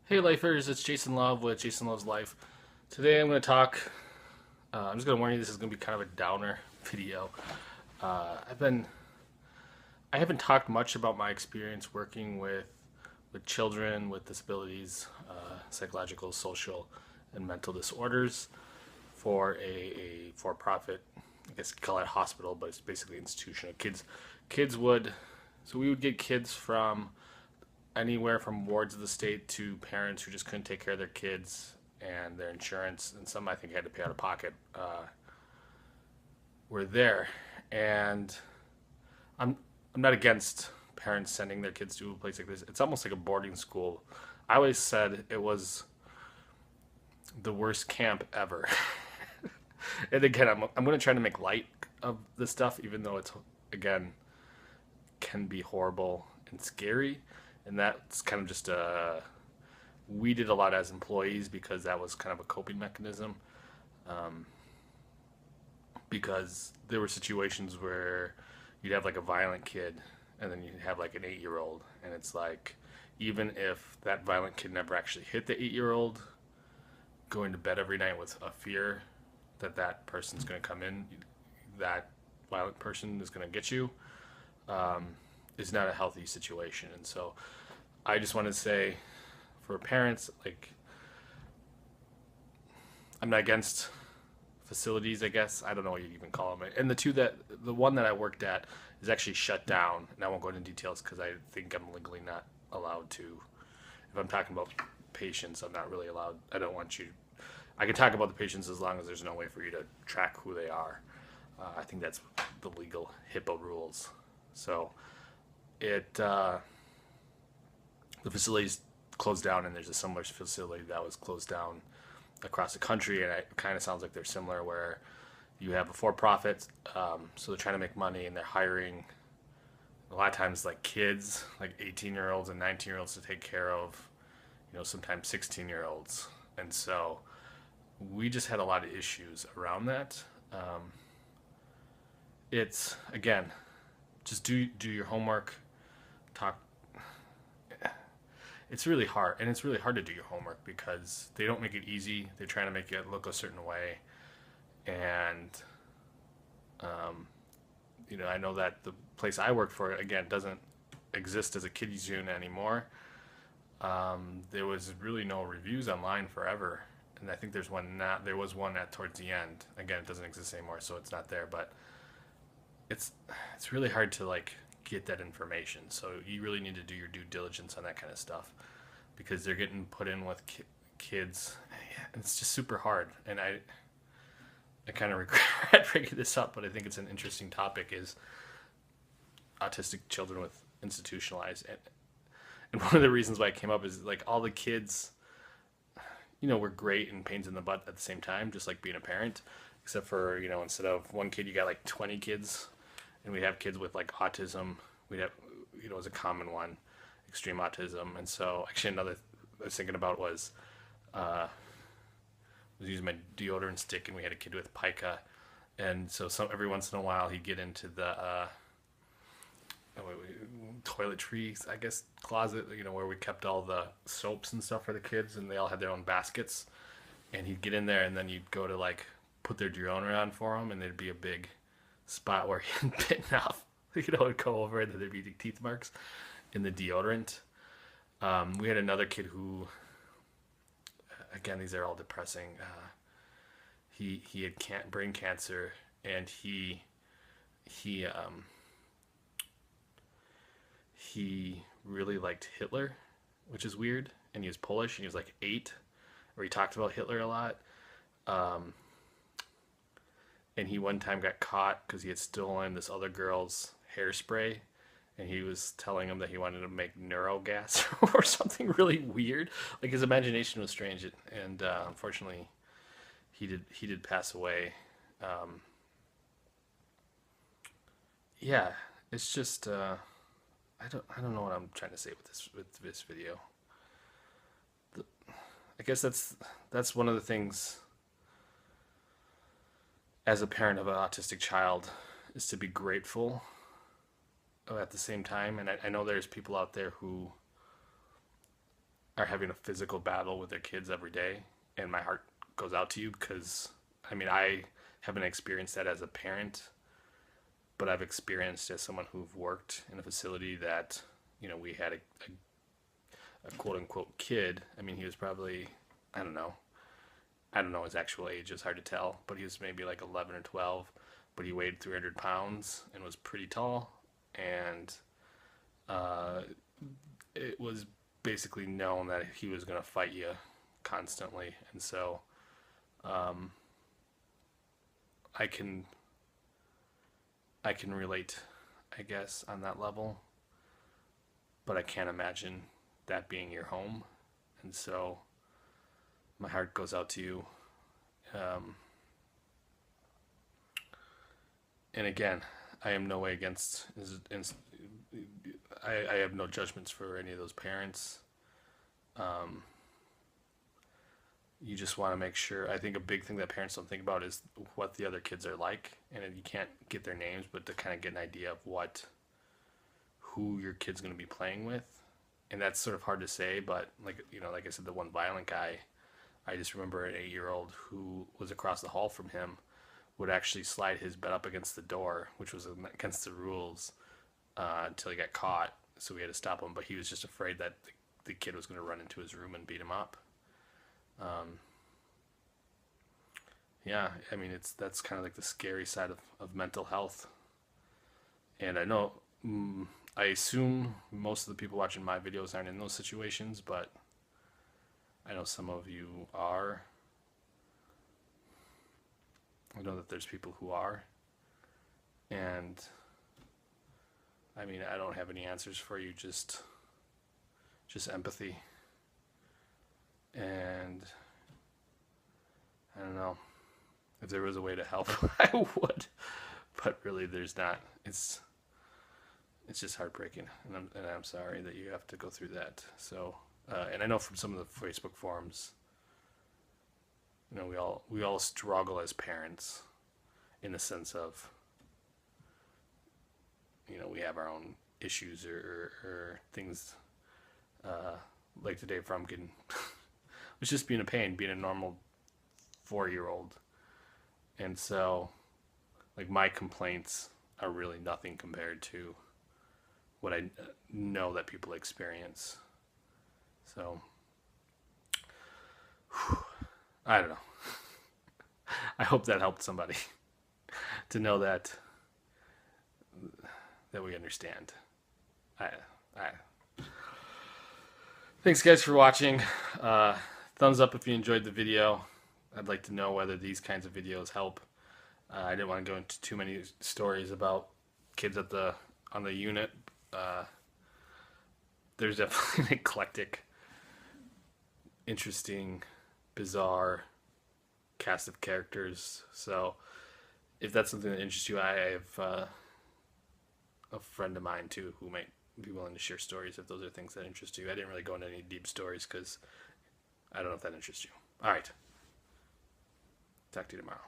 Hey Lifers, it's Jason Love with Jason Loves Life. Today I'm going to talk. I'm just going to warn you, this is going to be kind of a downer video. Uh, I've been I haven't talked much about my experience working with children with disabilities, psychological, social, and mental disorders for a for-profit. I guess you could call it a hospital, but it's basically institutional. Kids would so we would get kids from anywhere from wards of the state to parents who just couldn't take care of their kids and their insurance, and some I think had to pay out of pocket, were there. And I'm I'm not against parents sending their kids to a place like this. It's almost like a boarding school. I always said it was the worst camp ever. And again, I'm going to try to make light of this stuff, even though it's again can be horrible and scary. And that's kind of just a we did a lot as employees because that was kind of a coping mechanism. Um, because there were situations where you'd have like a violent kid and then you'd have like an 8 year old, and it's like even if that violent kid never actually hit the 8 year old, going to bed every night with a fear that that person's going to come in, that violent person is going to get you, um, is not a healthy situation. And so I just want to say for parents, like, I'm not against facilities, I guess. I don't know what you'd even call them. And the one that I worked at is actually shut down. And I won't go into details because I think I'm legally not allowed to. If I'm talking about patients, I'm not really allowed. I don't want you. I can talk about the patients as long as there's no way for you to track who they are. I think that's the legal HIPAA rules. So it the facility's closed down, and there's a similar facility that was closed down across the country, and it kind of sounds like they're similar, where you have a for-profit, so they're trying to make money, and they're hiring a lot of times like kids, like 18-year-olds and 19-year-olds to take care of, sometimes 16-year-olds, and so we just had a lot of issues around that. It's again, just do your homework, talk. It's really hard, and it's really hard to do your homework because they don't make it easy. They're trying to make it look a certain way, and I know that the place I worked for again doesn't exist as a kiddies unit anymore. There was really no reviews online forever, and I think there's one now. There was one at towards the end. Again, it doesn't exist anymore, so it's not there. But it's it's really hard to like get that information. So you really need to do your due diligence on that kind of stuff because they're getting put in with kids. It's just super hard, and I kind of regret bringing this up, but I think it's an interesting topic. Is autistic children with institutionalized, and one of the reasons why it came up is like all the kids, were great and pains in the butt at the same time, just like being a parent, except for instead of one kid, you got like 20 kids, and we have kids with like autism. We have, as a common one, extreme autism. And so actually another I was thinking about was was using my deodorant stick, and we had a kid with pica, and so every once in a while he'd get into the toiletries, I guess, closet, where we kept all the soaps and stuff for the kids, and they all had their own baskets. And he'd get in there, and then you'd go to like put their deodorant on for him, and there'd be a big spot where he had bitten off. It'd go over, and then there'd be teeth marks in the deodorant. We had another kid who, again, these are all depressing. He had brain cancer, and he really liked Hitler, which is weird. And he was Polish, and he was like 8, where he talked about Hitler a lot. Um, and he one time got caught because he had stolen this other girl's hairspray, and he was telling him that he wanted to make neurogas or something really weird. Like his imagination was strange, and unfortunately, he did pass away. Um, yeah, it's just I don't know what I'm trying to say with this video. I guess that's one of the things as a parent of an autistic child is to be grateful at the same time. And I know there's people out there who are having a physical battle with their kids every day, and my heart goes out to you because, I mean, I haven't experienced that as a parent, but I've experienced as someone who've worked in a facility that, we had a quote unquote kid. I mean, he was probably, I don't know. I don't know his actual age. It's hard to tell, but he was maybe like 11 or 12, but he weighed 300 pounds and was pretty tall. And uh, it was basically known that he was going to fight you constantly. And so um, I can relate, I guess, on that level, but I can't imagine that being your home. And so my heart goes out to you. Um, and again, I am no way against. I have no judgments for any of those parents. Um, you just want to make sure. I think a big thing that parents don't think about is what the other kids are like, and you can't get their names, but to kind of get an idea of who your kid's going to be playing with, and that's sort of hard to say. But like I said, the one violent guy, I just remember an 8-year-old who was across the hall from him would actually slide his bed up against the door, which was against the rules, until he got caught. So we had to stop him, but he was just afraid that the kid was going to run into his room and beat him up. Yeah, I mean, that's kind of like the scary side of mental health. And I know, I assume most of the people watching my videos aren't in those situations, but I know some of you are. I know that there's people who are. And I mean, I don't have any answers for you, just empathy. And I don't know. If there was a way to help, I would. But really, there's not. It's just heartbreaking, and I'm sorry that you have to go through that. So, and I know from some of the Facebook forums, we all struggle as parents, in the sense of, we have our own issues or things. Like today, Frumpkin was just being a pain, being a normal 4-year-old. And so, like, my complaints are really nothing compared to what I know that people experience. So, I don't know. I hope that helped somebody to know that we understand. I Thanks, guys, for watching. Thumbs up if you enjoyed the video. I'd like to know whether these kinds of videos help. I didn't want to go into too many stories about kids on the unit. There's definitely an eclectic, interesting, bizarre cast of characters. So if that's something that interests you, I have a friend of mine too who might be willing to share stories if those are things that interest you. I didn't really go into any deep stories because I don't know if that interests you. All right. Talk to you tomorrow.